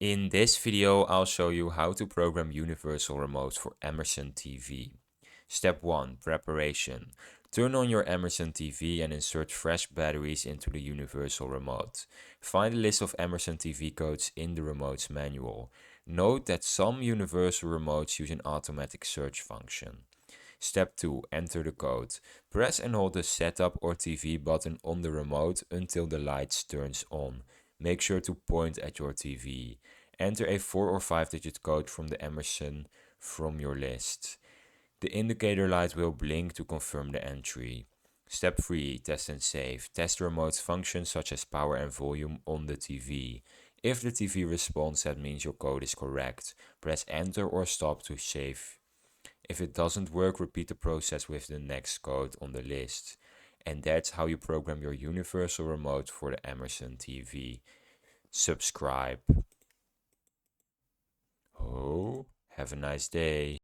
In this video, I'll show you how to program universal remotes for Emerson TV. Step 1. Preparation. Turn on your Emerson TV and insert fresh batteries into the universal remote. Find a list of Emerson TV codes in the remote's manual. Note that some universal remotes use an automatic search function. Step 2. Enter the code. Press and hold the setup or TV button on the remote until the lights turns on. Make sure to point at your TV. Enter a 4 or 5-digit code from the Emerson from your list. The indicator light will blink to confirm the entry. Step 3. Test and save. Test the remote's functions such as power and volume on the TV. If the TV responds, that means your code is correct. Press enter or stop to save. If it doesn't work, repeat the process with the next code on the list. And that's how you program your universal remote for the Emerson TV. Subscribe. Oh, have a nice day.